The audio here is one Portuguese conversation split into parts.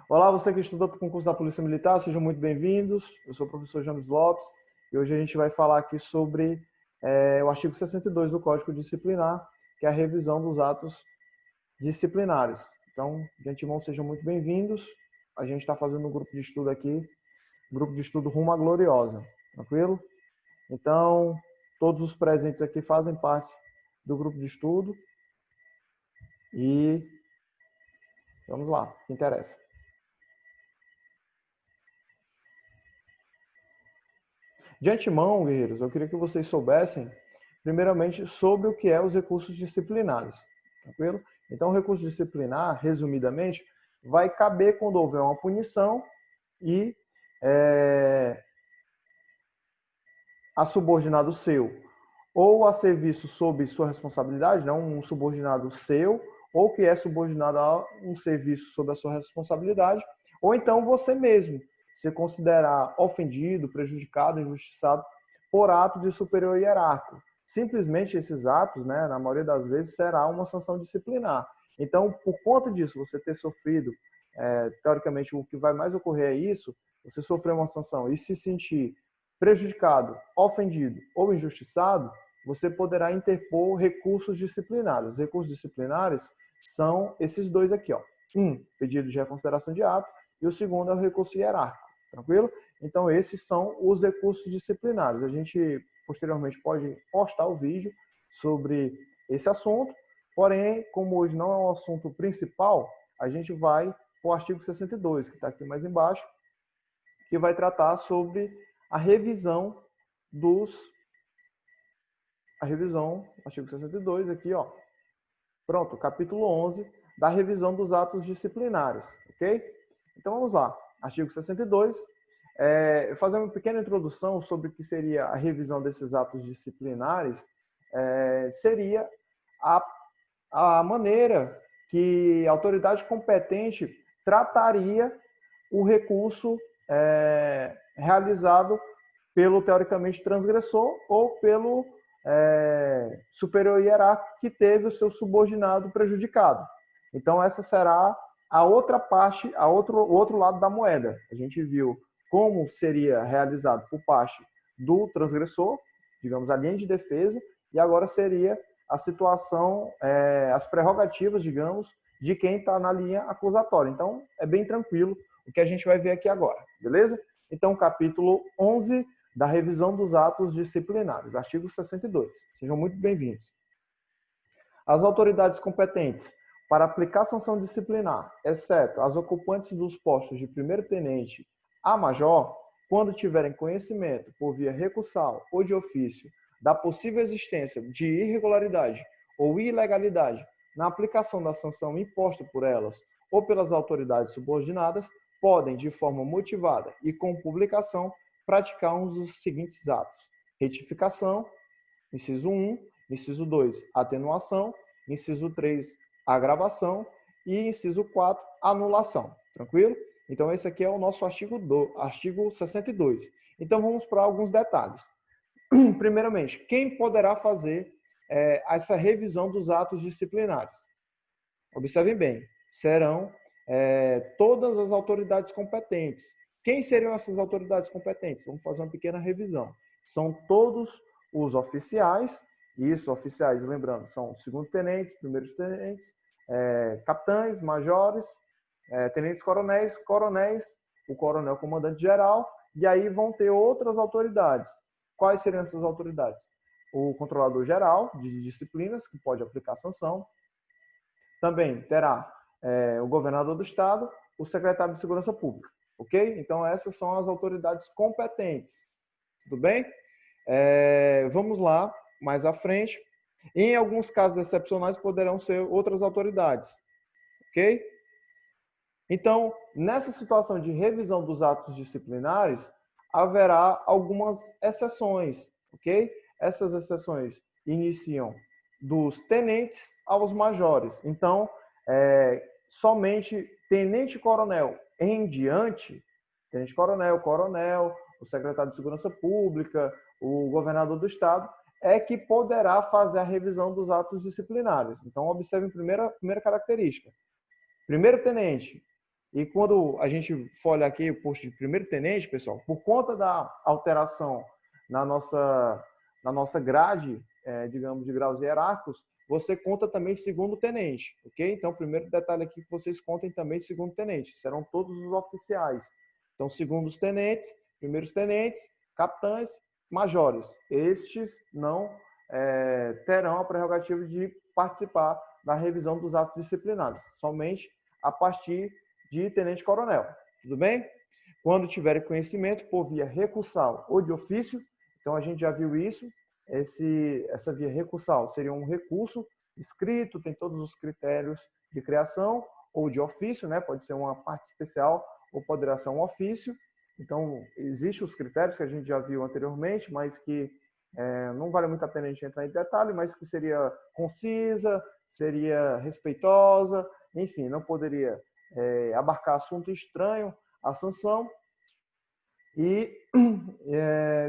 Olá, você que estuda para o concurso da Polícia Militar, sejam muito bem-vindos. Eu sou o professor James Lopes e hoje a gente vai falar aqui sobre o artigo 62 do Código Disciplinar, que é a revisão dos atos disciplinares. Então, de antemão, sejam muito bem-vindos. A gente está fazendo um grupo de estudo aqui, grupo de estudo Rumo à Gloriosa, tranquilo? Então, todos os presentes aqui fazem parte do grupo de estudo e vamos lá, o que interessa. De antemão, guerreiros, eu queria que vocês soubessem, primeiramente, sobre o que é os recursos disciplinares, tranquilo? Então, o recurso disciplinar, resumidamente, vai caber quando houver uma punição e a subordinado seu ou a serviço sob sua responsabilidade, não um subordinado seu, ou que é subordinado a um serviço sob a sua responsabilidade, ou então você mesmo se considerar ofendido, prejudicado, injustiçado por ato de superior hierárquico. Simplesmente esses atos, né, na maioria das vezes, será uma sanção disciplinar. Então, por conta disso, você ter sofrido, teoricamente, o que vai mais ocorrer é isso, você sofreu uma sanção e se sentir prejudicado, ofendido ou injustiçado, você poderá interpor recursos disciplinares. Os recursos disciplinares são esses dois aqui, ó. Pedido de reconsideração de ato, e o segundo é o recurso hierárquico, tranquilo? Então, esses são os recursos disciplinares. A gente, posteriormente, pode postar o vídeo sobre esse assunto, porém, como hoje não é um assunto principal, a gente vai para o artigo 62, que está aqui mais embaixo, que vai tratar sobre a revisão artigo 62 aqui, ó. Pronto, capítulo 11 da revisão dos atos disciplinares, ok? Então vamos lá, artigo 62. Fazer uma pequena introdução sobre o que seria a revisão desses atos disciplinares, seria a maneira que a autoridade competente trataria o recurso realizado pelo teoricamente transgressor ou pelo superior hierárquico que teve o seu subordinado prejudicado. Então, essa será a outra parte, o outro lado da moeda. A gente viu como seria realizado por parte do transgressor, digamos, a linha de defesa, e agora seria a situação, as prerrogativas, digamos, de quem está na linha acusatória. Então, é bem tranquilo o que a gente vai ver aqui agora, beleza? Então, capítulo 11 da revisão dos atos disciplinares, artigo 62. Sejam muito bem-vindos. As autoridades competentes para aplicar sanção disciplinar, exceto as ocupantes dos postos de primeiro-tenente a major, quando tiverem conhecimento por via recursal ou de ofício da possível existência de irregularidade ou ilegalidade na aplicação da sanção imposta por elas ou pelas autoridades subordinadas, podem, de forma motivada e com publicação, praticar um dos seguintes atos: retificação, inciso 1, inciso 2, atenuação, inciso 3, agravação e inciso 4, anulação. Tranquilo? Então, esse aqui é o nosso artigo 62. Então, vamos para alguns detalhes. Primeiramente, quem poderá fazer essa revisão dos atos disciplinares? Observem bem, serão todas as autoridades competentes. Quem seriam essas autoridades competentes? Vamos fazer uma pequena revisão. São todos os oficiais, oficiais, lembrando, são segundo-tenentes, primeiros-tenentes, capitães, majores, tenentes-coronéis, coronéis, o coronel comandante-geral, e aí vão ter outras autoridades. Quais seriam essas autoridades? O controlador-geral de disciplinas, que pode aplicar sanção. Também terá o governador do estado, o secretário de Segurança Pública, ok? Então, essas são as autoridades competentes, tudo bem? Vamos lá, mais à frente. Em alguns casos excepcionais, poderão ser outras autoridades, ok? Então, nessa situação de revisão dos atos disciplinares, haverá algumas exceções, ok? Essas exceções iniciam dos tenentes aos majores. Então, somente tenente-coronel em diante, tenente-coronel, coronel, o secretário de Segurança Pública, o governador do estado, é que poderá fazer a revisão dos atos disciplinares. Então, observem a primeira característica. Primeiro tenente, E quando a gente for olhar aqui o posto de primeiro tenente, pessoal, por conta da alteração na nossa grade, digamos, de graus hierárquicos, você conta também segundo tenente, ok? Então, o primeiro detalhe aqui que vocês contem também segundo tenente, serão todos os oficiais. Então, segundos tenentes, primeiros tenentes, capitães, majores. Estes não terão a prerrogativa de participar da revisão dos atos disciplinares, somente a partir de tenente-coronel. Tudo bem? Quando tiverem conhecimento por via recursal ou de ofício, então a gente já viu isso, essa via recursal seria um recurso escrito, tem todos os critérios de criação, ou de ofício, né? Pode ser uma parte especial ou poderá ser um ofício. Então, existem os critérios que a gente já viu anteriormente, mas que não vale muito a pena a gente entrar em detalhe, mas que seria concisa, seria respeitosa, enfim, não poderia abarcar assunto estranho à sanção e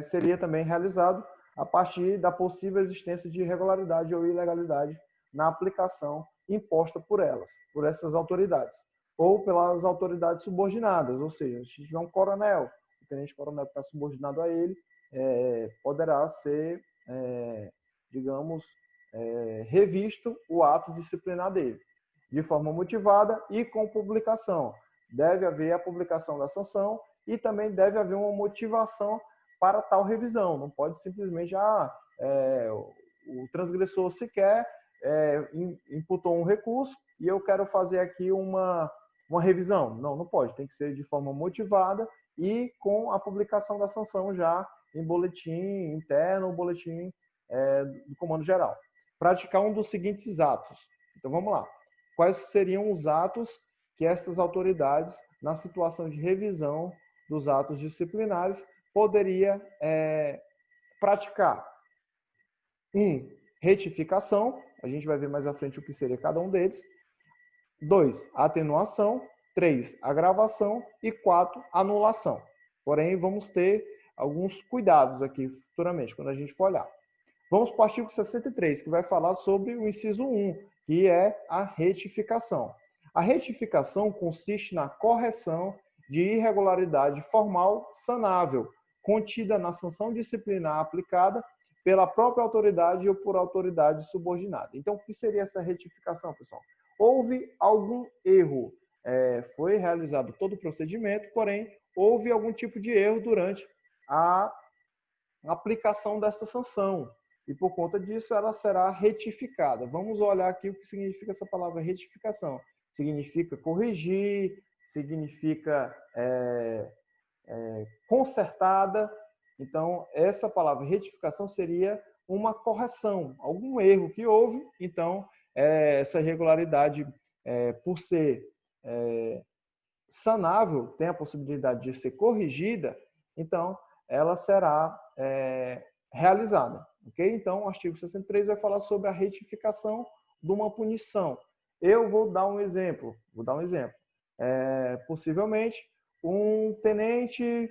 seria também realizado a partir da possível existência de irregularidade ou ilegalidade na aplicação imposta por elas, por essas autoridades, ou pelas autoridades subordinadas, ou seja, se tiver um coronel, o tenente-coronel que está subordinado a ele, poderá ser, digamos, revisto o ato disciplinar dele, de forma motivada e com publicação. Deve haver a publicação da sanção e também deve haver uma motivação para tal revisão. Não pode simplesmente, o transgressor sequer imputou um recurso e eu quero fazer aqui uma revisão. Não, não pode. Tem que ser de forma motivada e com a publicação da sanção já em boletim interno, boletim do Comando Geral. Praticar um dos seguintes atos. Então, vamos lá. Quais seriam os atos que essas autoridades, na situação de revisão dos atos disciplinares, poderia praticar? Retificação. A gente vai ver mais à frente o que seria cada um deles. 2, atenuação. 3, agravação. E 4, anulação. Porém, vamos ter alguns cuidados aqui futuramente, quando a gente for olhar. Vamos para o artigo 63, que vai falar sobre o inciso 1, que é a retificação. A retificação consiste na correção de irregularidade formal sanável, contida na sanção disciplinar aplicada pela própria autoridade ou por autoridade subordinada. Então, o que seria essa retificação, pessoal? Houve algum erro, foi realizado todo o procedimento, porém, houve algum tipo de erro durante a aplicação dessa sanção. E por conta disso, ela será retificada. Vamos olhar aqui o que significa essa palavra retificação. Significa corrigir, significa consertada. Então, essa palavra retificação seria uma correção, algum erro que houve. Então, essa irregularidade, por ser sanável, tem a possibilidade de ser corrigida, então, ela será realizada. Okay? Então, o artigo 63 vai falar sobre a retificação de uma punição. Eu vou dar um exemplo. Possivelmente, um tenente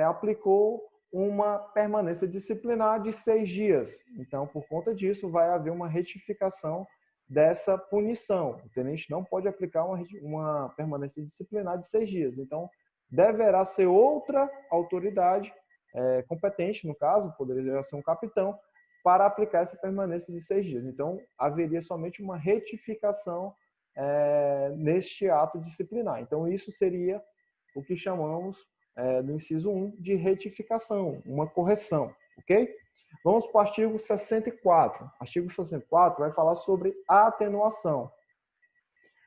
aplicou uma permanência disciplinar de 6 dias. Então, por conta disso, vai haver uma retificação dessa punição. O tenente não pode aplicar uma permanência disciplinar de 6 dias. Então, deverá ser outra autoridade competente, no caso, poderia ser um capitão, para aplicar essa permanência de 6 dias. Então, haveria somente uma retificação neste ato disciplinar. Então, isso seria o que chamamos, no inciso 1, de retificação, uma correção, ok? Vamos para o artigo 64. O artigo 64 vai falar sobre a atenuação.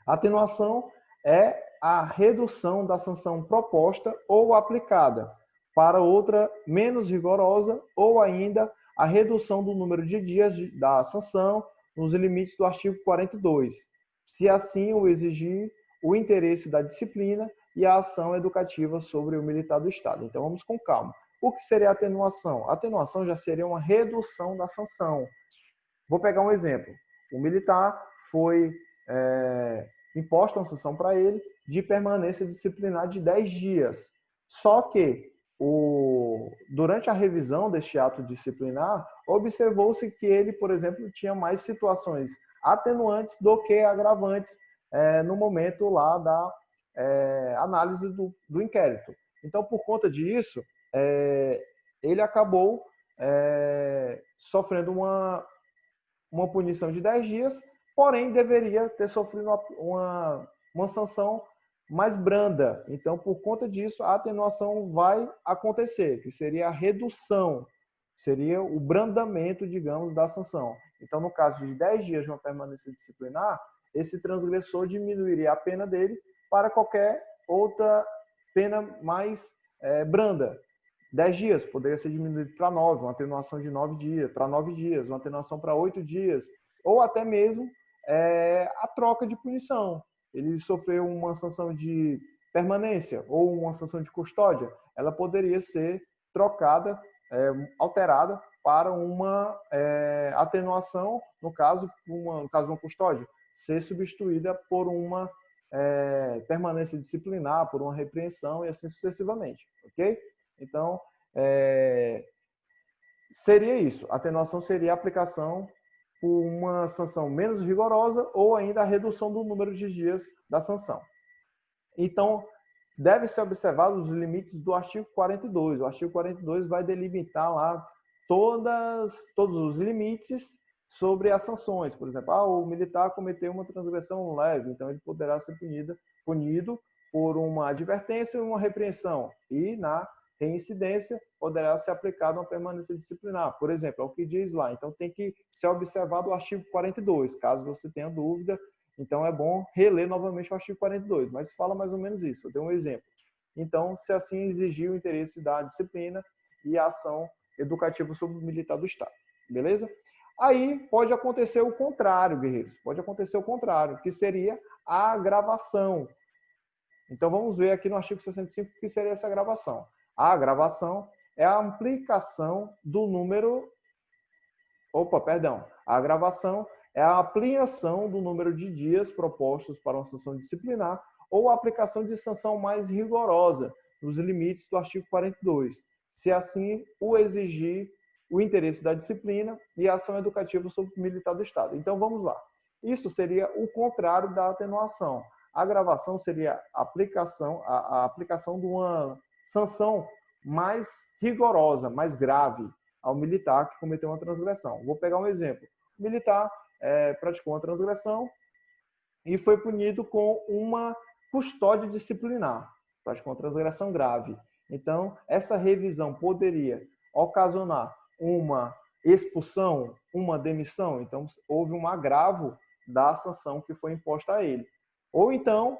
A atenuação é a redução da sanção proposta ou aplicada para outra menos rigorosa ou ainda a redução do número de dias da sanção nos limites do artigo 42, se assim o exigir o interesse da disciplina e a ação educativa sobre o militar do Estado. Então, vamos com calma. O que seria a atenuação? A atenuação já seria uma redução da sanção. Vou pegar um exemplo. O militar foi imposta uma sanção para ele de permanência disciplinar de 10 dias. Só que, durante a revisão deste ato disciplinar, observou-se que ele, por exemplo, tinha mais situações atenuantes do que agravantes no momento lá análise do inquérito. Então, por conta disso, ele acabou sofrendo uma punição de 10 dias, porém deveria ter sofrido uma sanção mais branda. Então, por conta disso, a atenuação vai acontecer, que seria a redução, seria o brandamento, digamos, da sanção. Então, no caso de 10 dias de uma permanência disciplinar, esse transgressor diminuiria a pena dele para qualquer outra pena mais branda. 10 dias poderia ser diminuído para 9, uma atenuação de 9 dias, para 9 dias, uma atenuação para 8 dias, ou até mesmo a troca de punição. Ele sofreu uma sanção de permanência ou uma sanção de custódia, ela poderia ser trocada, alterada para uma atenuação, no caso de uma custódia, ser substituída por uma permanência disciplinar, por uma repreensão e assim sucessivamente, ok? Então, seria isso. A atenuação seria a aplicação por uma sanção menos rigorosa ou ainda a redução do número de dias da sanção. Então, deve ser observado os limites do artigo 42. O artigo 42 vai delimitar lá todos os limites sobre as sanções. Por exemplo, o militar cometeu uma transgressão leve, então ele poderá ser punido por uma advertência e uma repreensão. E na reincidência poderá ser aplicada uma permanência disciplinar. Por exemplo, é o que diz lá. Então, tem que ser observado o artigo 42. Caso você tenha dúvida, então é bom reler novamente o artigo 42. Mas fala mais ou menos isso. Eu dei um exemplo. Então, se assim exigir o interesse da disciplina e a ação educativa sobre o militar do Estado. Beleza? Aí pode acontecer o contrário, guerreiros. Pode acontecer o contrário, que seria a agravação. Então, vamos ver aqui no artigo 65 o que seria essa agravação. A agravação é a ampliação do número... A agravação é a ampliação do número de dias propostos para uma sanção disciplinar ou a aplicação de sanção mais rigorosa nos limites do artigo 42, se assim o exigir o interesse da disciplina e a ação educativa sobre o militar do Estado. Então, vamos lá. Isso seria o contrário da atenuação. A agravação seria a aplicação de uma sanção mais rigorosa, mais grave ao militar que cometeu uma transgressão. Vou pegar um exemplo. O militar praticou uma transgressão e foi punido com uma custódia disciplinar. Praticou uma transgressão grave. Então, essa revisão poderia ocasionar uma expulsão, uma demissão. Então, houve um agravo da sanção que foi imposta a ele. Ou então,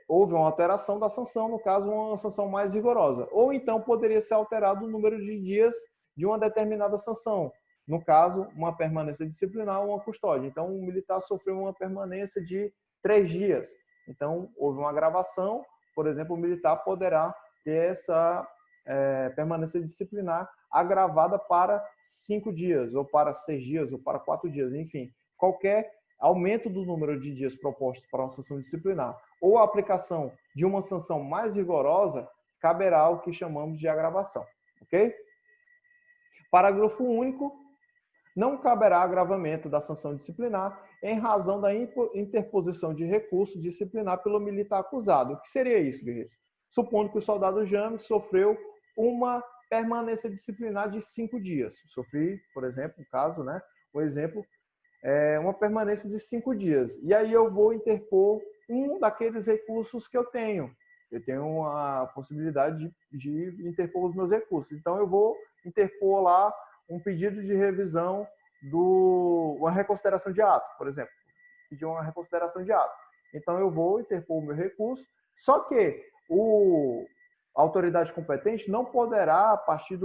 houve uma alteração da sanção, no caso, uma sanção mais rigorosa. Ou então, poderia ser alterado o número de dias de uma determinada sanção. No caso, uma permanência disciplinar ou uma custódia. Então, o militar sofreu uma permanência de 3 dias. Então, houve uma agravação. Por exemplo, o militar poderá ter essa permanência disciplinar agravada para 5 dias, ou para 6 dias, ou para 4 dias. Enfim, qualquer aumento do número de dias propostos para uma sanção disciplinar ou a aplicação de uma sanção mais rigorosa, caberá o que chamamos de agravação. Ok? Parágrafo único. Não caberá agravamento da sanção disciplinar em razão da interposição de recurso disciplinar pelo militar acusado. O que seria isso, guerreiros? Supondo que o soldado James sofreu uma permanência disciplinar de 5 dias. Sofri, por exemplo, uma permanência de 5 dias. E aí eu vou interpor um daqueles recursos que eu tenho. Eu tenho a possibilidade de interpor os meus recursos. Então, eu vou interpor lá um pedido de revisão uma reconsideração de ato, por exemplo. Pedir uma reconsideração de ato. Então, eu vou interpor o meu recurso, só que a autoridade competente não poderá, a partir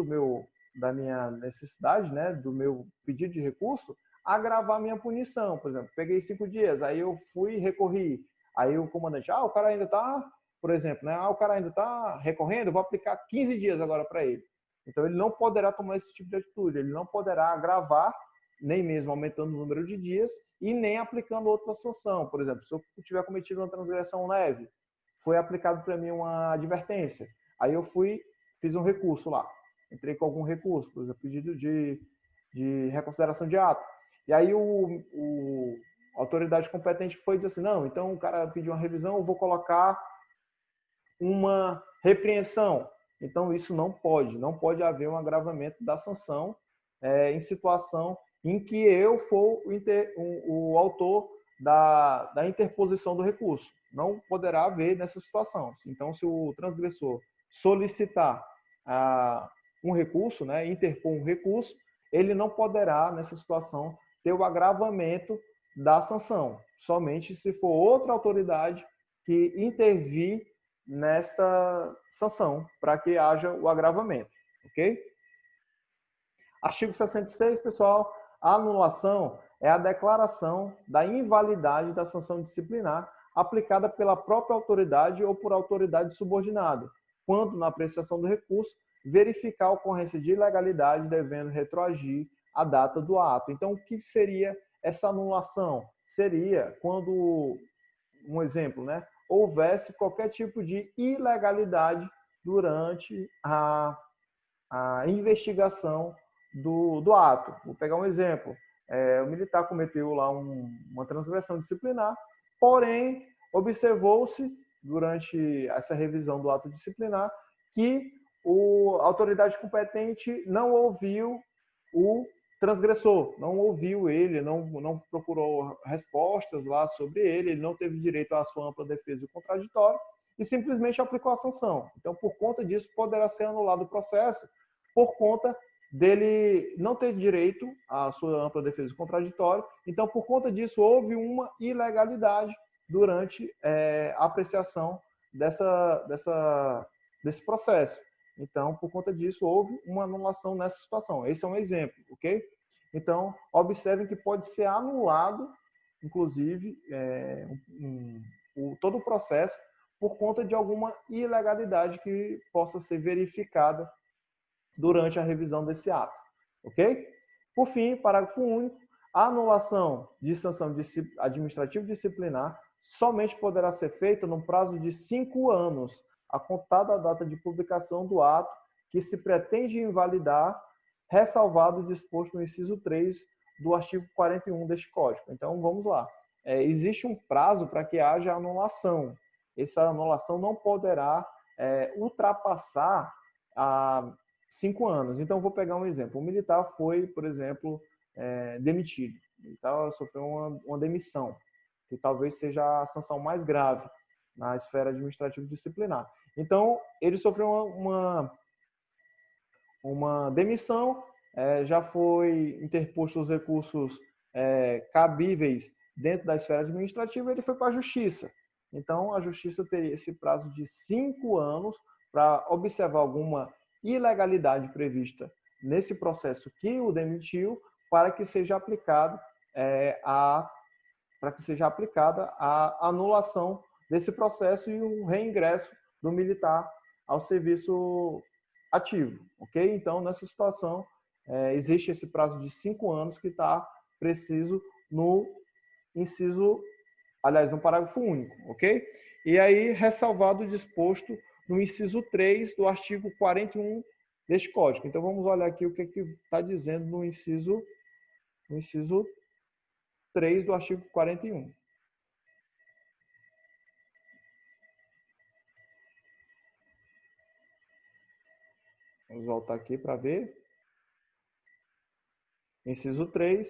da minha necessidade, né, do meu pedido de recurso, agravar minha punição. Por exemplo, peguei 5 dias, aí eu fui e recorri. Aí o comandante, o cara ainda está, por exemplo, né, o cara ainda está recorrendo, eu vou aplicar 15 dias agora para ele. Então, ele não poderá tomar esse tipo de atitude, ele não poderá agravar, nem mesmo aumentando o número de dias, e nem aplicando outra sanção. Por exemplo, se eu tiver cometido uma transgressão leve, foi aplicado para mim uma advertência. Aí eu fiz um recurso lá. Entrei com algum recurso, por exemplo, pedido de reconsideração de ato. E aí o a autoridade competente foi dizer assim, não, então o cara pediu uma revisão, eu vou colocar uma repreensão. Então, isso não pode haver um agravamento da sanção em situação em que eu for o autor da interposição do recurso. Não poderá haver nessa situação. Então, se o transgressor solicitar um recurso, né, interpor um recurso, ele não poderá, nessa situação, ter o agravamento da sanção, somente se for outra autoridade que intervir nesta sanção, para que haja o agravamento, ok? Artigo 66, pessoal, a anulação é a declaração da invalidade da sanção disciplinar aplicada pela própria autoridade ou por autoridade subordinada, quando, na apreciação do recurso, verificar a ocorrência de ilegalidade devendo retroagir a data do ato. Então, o que seria essa anulação? Seria quando, um exemplo, né, houvesse qualquer tipo de ilegalidade durante a investigação do ato. Vou pegar um exemplo. O militar cometeu lá uma transgressão disciplinar, porém, observou-se, durante essa revisão do ato disciplinar, que a autoridade competente não ouviu o transgressor, não ouviu ele, não procurou respostas lá sobre ele não teve direito à sua ampla defesa e contraditório e simplesmente aplicou a sanção. Então, por conta disso, poderá ser anulado o processo por conta dele não ter direito à sua ampla defesa e contraditório. Então, por conta disso, houve uma ilegalidade durante a apreciação desse processo. Então, por conta disso, houve uma anulação nessa situação. Esse é um exemplo, ok? Então, observem que pode ser anulado, inclusive, todo o processo por conta de alguma ilegalidade que possa ser verificada durante a revisão desse ato, ok? Por fim, parágrafo único, a anulação de sanção administrativa disciplinar somente poderá ser feita no prazo de 5 anos, a contar da data de publicação do ato que se pretende invalidar, ressalvado o disposto no inciso 3 do artigo 41 deste Código. Então, vamos lá. Existe um prazo para que haja anulação. Essa anulação não poderá ultrapassar 5 anos. Então, vou pegar um exemplo. O militar foi, por exemplo, demitido. O militar sofreu uma demissão, que talvez seja a sanção mais grave na esfera administrativa disciplinar. Então, ele sofreu uma demissão, já foi interposto os recursos cabíveis dentro da esfera administrativa, ele foi para a justiça. Então, a justiça teria esse prazo de 5 anos para observar alguma ilegalidade prevista nesse processo que o demitiu, para que seja aplicada a anulação desse processo e o reingresso do militar ao serviço ativo, ok? Então, nessa situação, existe esse prazo de 5 anos que está preciso no parágrafo único, ok? E aí, ressalvado o disposto no inciso 3 do artigo 41 deste Código. Então, vamos olhar aqui o que está dizendo no inciso 3 do artigo 41. Vamos voltar aqui para ver. Inciso 3.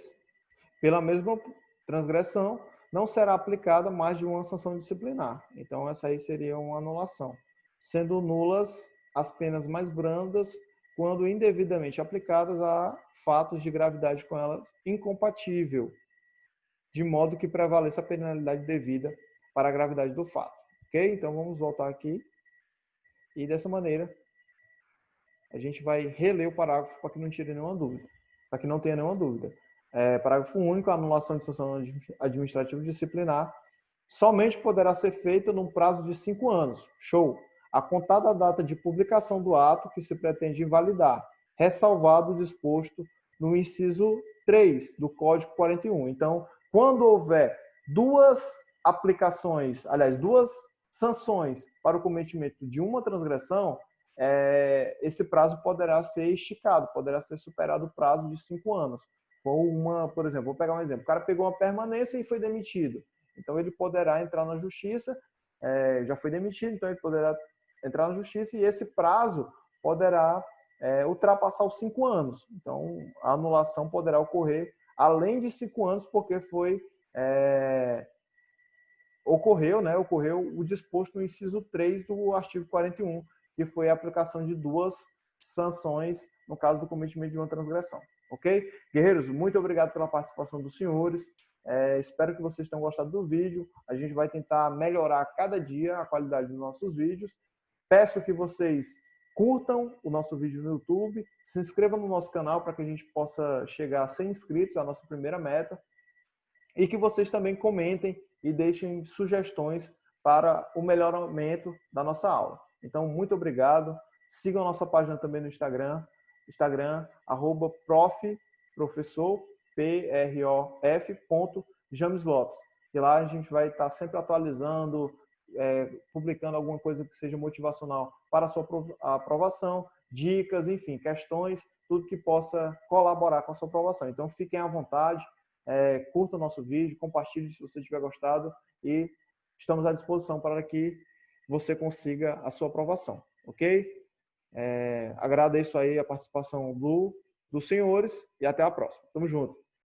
Pela mesma transgressão, não será aplicada mais de uma sanção disciplinar. Então, essa aí seria uma anulação. Sendo nulas as penas mais brandas, quando indevidamente aplicadas a fatos de gravidade com elas incompatível, de modo que prevaleça a penalidade devida para a gravidade do fato. Ok? Então, vamos voltar aqui. E dessa maneira, a gente vai reler o parágrafo para que não tire nenhuma dúvida. Para que não tenha nenhuma dúvida. Parágrafo único, a anulação de sanção administrativa disciplinar somente poderá ser feita num prazo de 5 anos. Show! A contar da data de publicação do ato que se pretende invalidar, ressalvado o disposto no inciso 3 do Código 41. Então, quando houver duas sanções para o cometimento de uma transgressão, esse prazo poderá ser esticado, poderá ser superado o prazo de 5 anos. for uma, por exemplo, vou pegar um exemplo, o cara pegou uma permanência e foi demitido. Então, ele poderá entrar na justiça, já foi demitido, então ele poderá entrar na justiça e esse prazo poderá ultrapassar os 5 anos. Então, a anulação poderá ocorrer além de 5 anos, porque ocorreu o disposto no inciso 3 do artigo 41, que foi a aplicação de 2 sanções no caso do cometimento de uma transgressão. Ok? Guerreiros, muito obrigado pela participação dos senhores. Espero que vocês tenham gostado do vídeo. A gente vai tentar melhorar cada dia a qualidade dos nossos vídeos. Peço que vocês curtam o nosso vídeo no YouTube, se inscrevam no nosso canal para que a gente possa chegar a 100 inscritos, a nossa primeira meta, e que vocês também comentem e deixem sugestões para o melhoramento da nossa aula. Então, muito obrigado. Sigam a nossa página também no Instagram, professor, James Lopes. E lá a gente vai estar sempre atualizando, publicando alguma coisa que seja motivacional para a sua aprovação, dicas, enfim, questões, tudo que possa colaborar com a sua aprovação. Então, fiquem à vontade, curta o nosso vídeo, compartilhe se você tiver gostado e estamos à disposição para que você consiga a sua aprovação, ok? Agradeço aí a participação dos senhores e até a próxima. Tamo junto.